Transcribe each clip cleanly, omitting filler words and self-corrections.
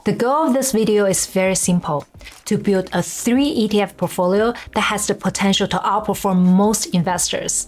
The goal of this video is very simple: to build a 3 ETF portfolio that has the potential to outperform most investors.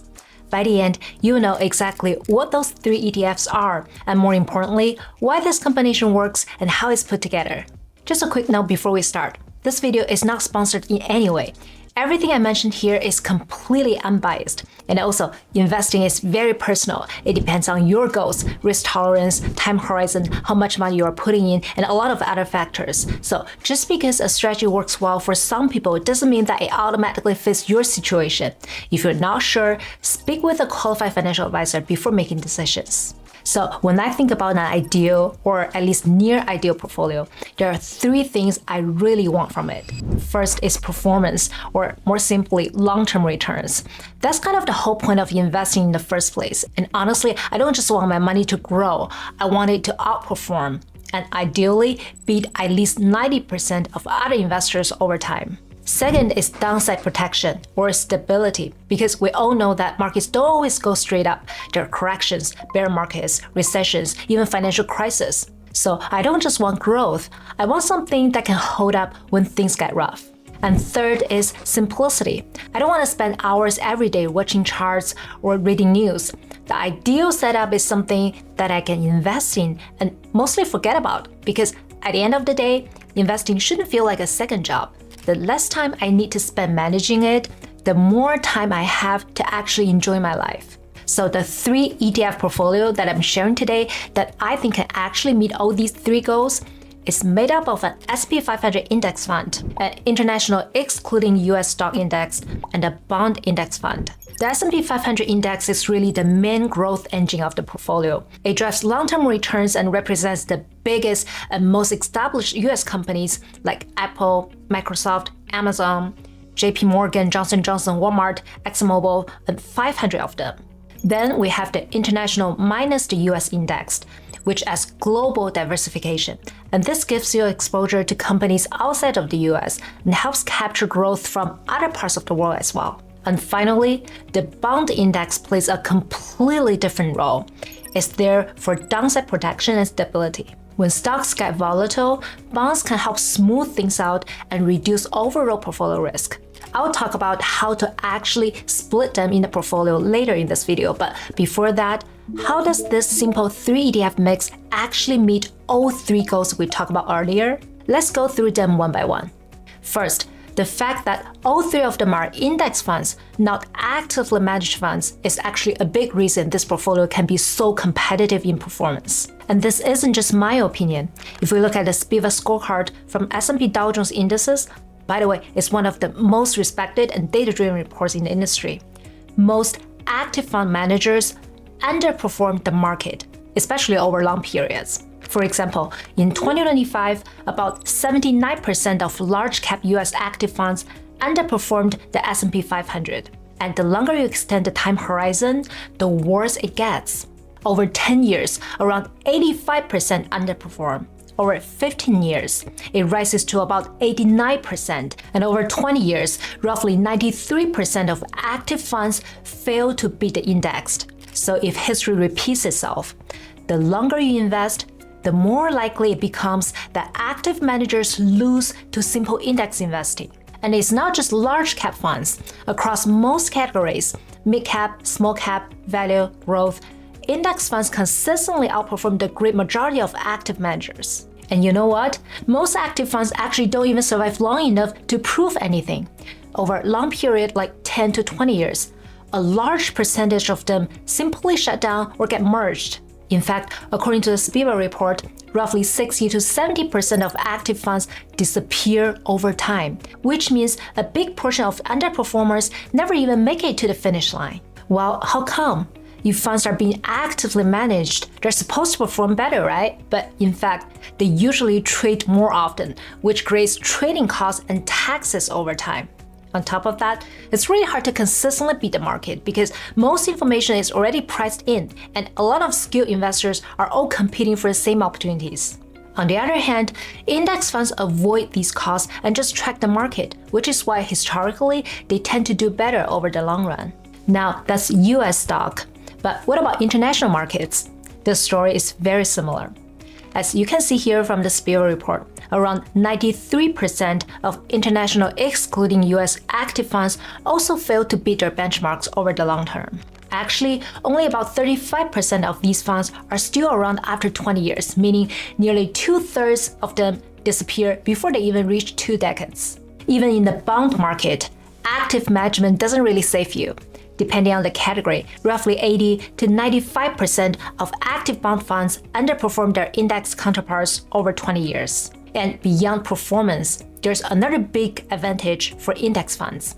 By the end, you'll know exactly what those 3 ETFs are, and more importantly, why this combination works and how it's put together. Just a quick note before we start. This video is not sponsored in any way. Everything I mentioned here is completely unbiased. And also, investing is very personal. It depends on your goals, risk tolerance, time horizon, how much money you are putting in, and a lot of other factors. So just because a strategy works well for some people, it doesn't mean that it automatically fits your situation. If you're not sure, speak with a qualified financial advisor before making decisions. So when I think about an ideal or at least near ideal portfolio, there are 3 things I really want from it. First is performance, or more simply, long-term returns. That's kind of the whole point of investing in the first place. And honestly, I don't just want my money to grow, I want it to outperform and ideally beat at least 90% of other investors over time. Second is downside protection or stability, because we all know that markets don't always go straight up. There are corrections, bear markets, recessions, even financial crisis. So I don't just want growth, I want something that can hold up when things get rough. And third is simplicity. I don't want to spend hours every day watching charts or reading news. The ideal setup is something that I can invest in and mostly forget about, because at the end of the day, investing shouldn't feel like a second job. The less time I need to spend managing it, the more time I have to actually enjoy my life. So the 3 ETF portfolio that I'm sharing today that I think can actually meet all these 3 goals is made up of an S&P 500 index fund, an international excluding US stock index, and a bond index fund. The S&P 500 index is really the main growth engine of the portfolio. It drives long-term returns and represents the biggest and most established US companies like Apple, Microsoft, Amazon, JP Morgan, Johnson & Johnson, Walmart, ExxonMobil, and 500 of them. Then we have the international minus the US index, which has global diversification. And this gives you exposure to companies outside of the US and helps capture growth from other parts of the world as well. And finally, the bond index plays a completely different role. It's there for downside protection and stability. When stocks get volatile, bonds can help smooth things out and reduce overall portfolio risk. I'll talk about how to actually split them in the portfolio later in this video, but before that, how does this simple 3 ETF mix actually meet all 3 goals we talked about earlier? Let's go through them one by one. First, the fact that all 3 of them are index funds, not actively managed funds, is actually a big reason this portfolio can be so competitive in performance. And this isn't just my opinion. If we look at the SPIVA scorecard from S&P Dow Jones Indices, by the way, it's one of the most respected and data-driven reports in the industry. Most active fund managers underperform the market, especially over long periods. For example, in 2025, about 79% of large-cap US active funds underperformed the S&P 500. And the longer you extend the time horizon, the worse it gets. Over 10 years, around 85% underperform. Over 15 years, it rises to about 89%. And over 20 years, roughly 93% of active funds fail to beat the index. So if history repeats itself, the longer you invest, the more likely it becomes that active managers lose to simple index investing. And it's not just large cap funds. Across most categories, mid cap, small cap, value, growth, index funds consistently outperform the great majority of active managers. And you know what? Most active funds actually don't even survive long enough to prove anything. Over a long period like 10 to 20 years, a large percentage of them simply shut down or get merged. In fact, according to the SPIVA report, roughly 60 to 70% of active funds disappear over time, which means a big portion of underperformers never even make it to the finish line. Well, how come? If funds are being actively managed, they're supposed to perform better, right? But in fact, they usually trade more often, which creates trading costs and taxes over time. On top of that, it's really hard to consistently beat the market because most information is already priced in, and a lot of skilled investors are all competing for the same opportunities. On the other hand, index funds avoid these costs and just track the market, which is why historically they tend to do better over the long run. Now, that's US stock. But what about international markets? The story is very similar. As you can see here from the Spiel report, around 93% of international excluding US active funds also failed to beat their benchmarks over the long term. Actually, only about 35% of these funds are still around after 20 years, meaning nearly 2/3 of them disappear before they even reach 2 decades. Even in the bond market, active management doesn't really save you. Depending on the category, roughly 80 to 95% of active bond funds underperform their index counterparts over 20 years. And beyond performance, there's another big advantage for index funds: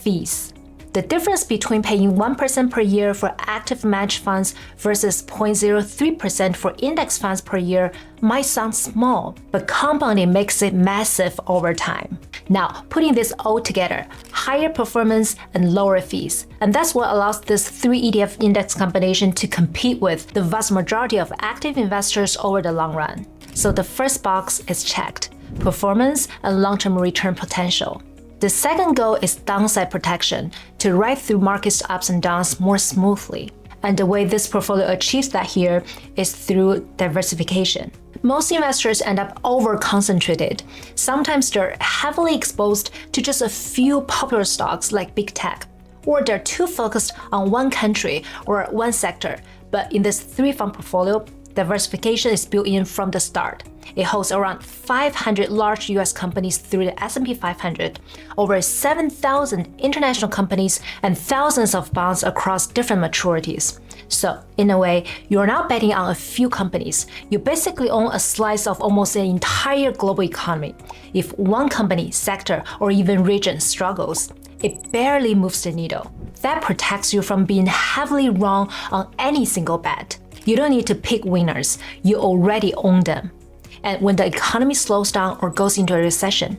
fees. The difference between paying 1% per year for active managed funds versus 0.03% for index funds per year might sound small, but compounding makes it massive over time. Now, putting this all together, higher performance and lower fees. And that's what allows this 3 ETF index combination to compete with the vast majority of active investors over the long run. So the first box is checked: performance and long-term return potential. The second goal is downside protection, to ride through market's ups and downs more smoothly. And the way this portfolio achieves that here is through diversification. Most investors end up over-concentrated. Sometimes they're heavily exposed to just a few popular stocks like big tech, or they're too focused on one country or one sector. But in this 3-fund portfolio, diversification is built in from the start. It holds around 500 large US companies through the S&P 500, over 7,000 international companies, and thousands of bonds across different maturities. So, in a way, you're not betting on a few companies. You basically own a slice of almost an entire global economy. If one company, sector, or even region struggles, it barely moves the needle. That protects you from being heavily wrong on any single bet. You don't need to pick winners. You already own them. And when the economy slows down or goes into a recession,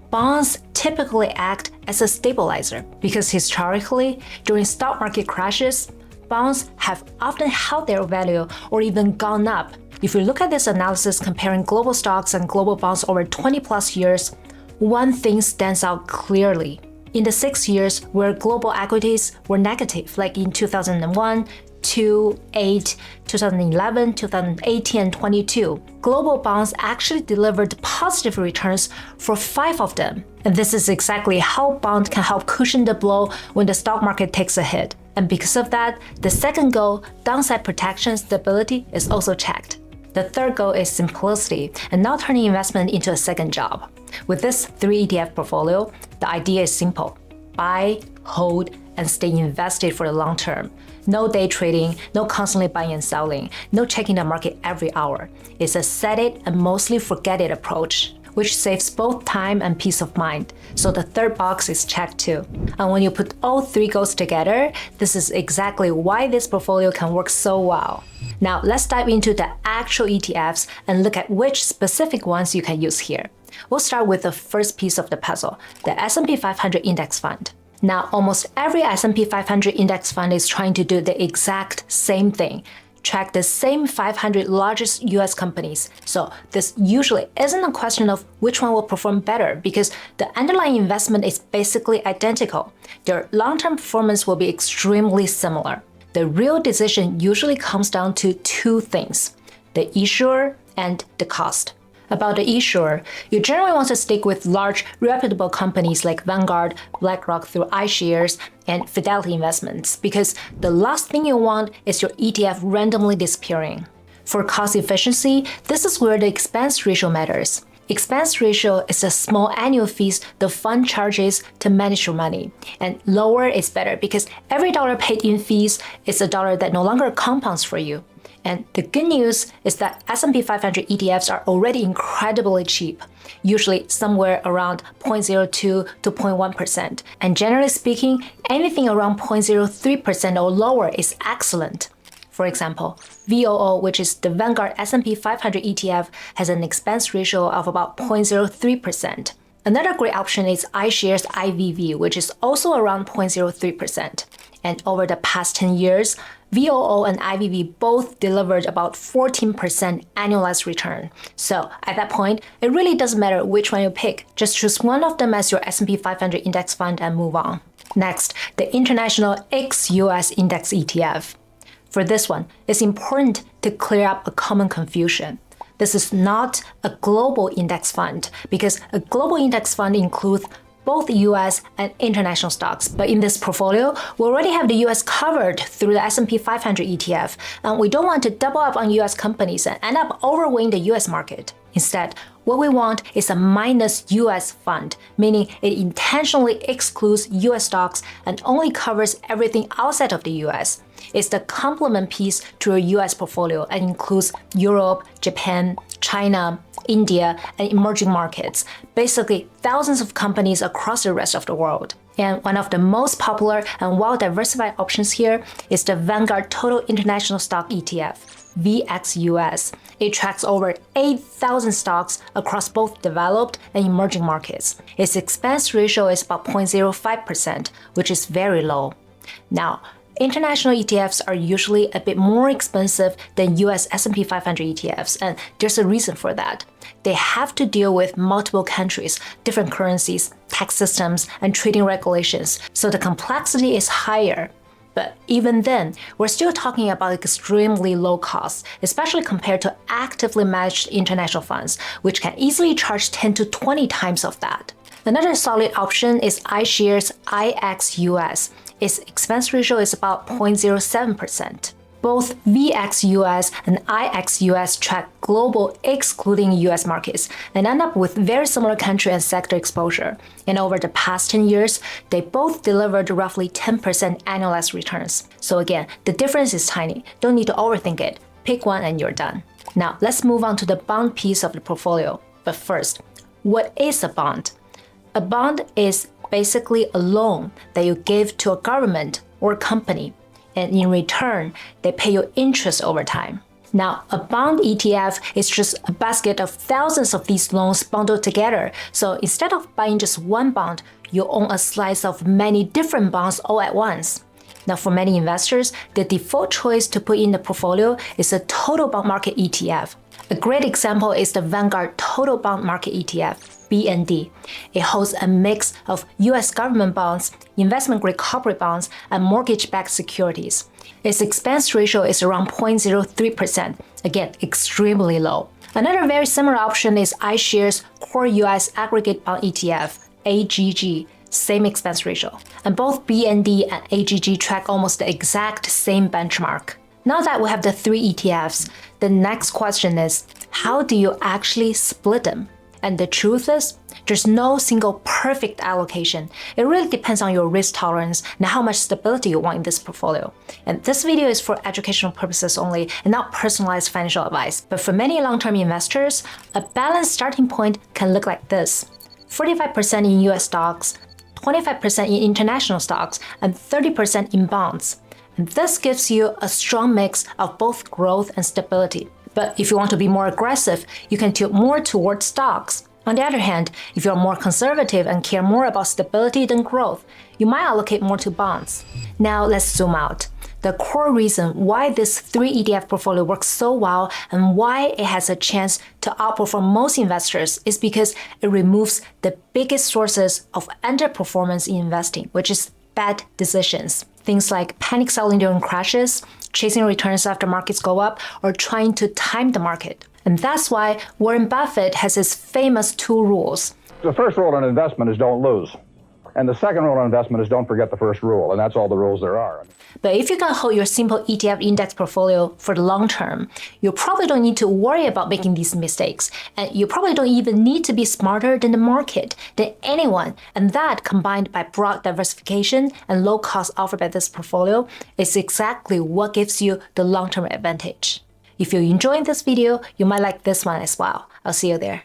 bonds typically act as a stabilizer because historically, during stock market crashes, bonds have often held their value or even gone up. If you look at this analysis comparing global stocks and global bonds over 20+ years, one thing stands out clearly. In the 6 years where global equities were negative, like in 2001, 2008, 2011, 2018, and 22, global bonds actually delivered positive returns for 5 of them. And this is exactly how bonds can help cushion the blow when the stock market takes a hit. And because of that, the second goal, downside protection stability, is also checked. The third goal is simplicity and not turning investment into a second job. With this 3 ETF portfolio, the idea is simple: buy, hold, and stay invested for the long term. No day trading, no constantly buying and selling, no checking the market every hour. It's a set it and mostly forget it approach, which saves both time and peace of mind. So the third box is checked too. And when you put all 3 goals together, this is exactly why this portfolio can work so well. Now let's dive into the actual ETFs and look at which specific ones you can use here. We'll start with the first piece of the puzzle, the S&P 500 Index Fund. Now, almost every S&P 500 index fund is trying to do the exact same thing, track the same 500 largest US companies. So this usually isn't a question of which one will perform better because the underlying investment is basically identical. Their long-term performance will be extremely similar. The real decision usually comes down to 2 things: the issuer and the cost. About the issuer, you generally want to stick with large, reputable companies like Vanguard, BlackRock through iShares, and Fidelity Investments, because the last thing you want is your ETF randomly disappearing. For cost efficiency, this is where the expense ratio matters. Expense ratio is the small annual fees the fund charges to manage your money. And lower is better because every dollar paid in fees is a dollar that no longer compounds for you. And the good news is that S&P 500 ETFs are already incredibly cheap, usually somewhere around 0.02 to 0.1%. And generally speaking, anything around 0.03% or lower is excellent. For example, VOO, which is the Vanguard S&P 500 ETF, has an expense ratio of about 0.03%. Another great option is iShares IVV, which is also around 0.03%. And over the past 10 years, VOO and IVV both delivered about 14% annualized return. So at that point, it really doesn't matter which one you pick. Just choose one of them as your S&P 500 index fund and move on. Next, the International ex-US Index ETF. For this one, it's important to clear up a common confusion. This is not a global index fund because a global index fund includes both US and international stocks. But in this portfolio, we already have the US covered through the S&P 500 ETF, and we don't want to double up on US companies and end up overweighting the US market. Instead, what we want is a minus US fund, meaning it intentionally excludes US stocks and only covers everything outside of the US. It's the complement piece to a US portfolio and includes Europe, Japan, China, India, and emerging markets, basically thousands of companies across the rest of the world. And one of the most popular and well-diversified options here is the Vanguard Total International Stock ETF, VXUS. It tracks over 8,000 stocks across both developed and emerging markets. Its expense ratio is about 0.05%, which is very low. Now, international ETFs are usually a bit more expensive than US S&P 500 ETFs, and there's a reason for that. They have to deal with multiple countries, different currencies, tax systems, and trading regulations, so the complexity is higher. But even then, we're still talking about extremely low costs, especially compared to actively managed international funds, which can easily charge 10 to 20 times of that. Another solid option is iShares IXUS. Its expense ratio is about 0.07%. Both VXUS and IXUS track global excluding US markets and end up with very similar country and sector exposure. And over the past 10 years, they both delivered roughly 10% annualized returns. So again, the difference is tiny. Don't need to overthink it. Pick one and you're done. Now, let's move on to the bond piece of the portfolio. But first, what is a bond? A bond is basically a loan that you give to a government or company, and in return, they pay you interest over time. Now, a bond ETF is just a basket of thousands of these loans bundled together. So instead of buying just one bond, you own a slice of many different bonds all at once. Now, for many investors, the default choice to put in the portfolio is a total bond market ETF. A great example is the Vanguard Total Bond Market ETF, BND. It holds a mix of US government bonds, investment-grade corporate bonds, and mortgage-backed securities. Its expense ratio is around 0.03%, again, extremely low. Another very similar option is iShares Core US Aggregate Bond ETF, AGG, same expense ratio. And both BND and AGG track almost the exact same benchmark. Now that we have the three ETFs, the next question is, how do you actually split them? And the truth is, there's no single perfect allocation. It really depends on your risk tolerance and how much stability you want in this portfolio. And this video is for educational purposes only and not personalized financial advice. But for many long-term investors, a balanced starting point can look like this: 45% in US stocks, 25% in international stocks, and 30% in bonds. And this gives you a strong mix of both growth and stability. But if you want to be more aggressive, you can tilt more towards stocks. On the other hand, if you're more conservative and care more about stability than growth, you might allocate more to bonds. Now let's zoom out. The core reason why this 3 ETF portfolio works so well and why it has a chance to outperform most investors is because it removes the biggest sources of underperformance in investing, which is bad decisions. Things like panic selling during crashes, chasing returns after markets go up, or trying to time the market. And that's why Warren Buffett has his famous 2 rules. The first rule in investment is don't lose. And the second rule in investment is don't forget the first rule. And that's all the rules there are. But if you can hold your simple ETF index portfolio for the long term, you probably don't need to worry about making these mistakes. And you probably don't even need to be smarter than the market, than anyone. And that, combined by broad diversification and low cost offered by this portfolio, is exactly what gives you the long-term advantage. If you're enjoying this video, you might like this one as well. I'll see you there.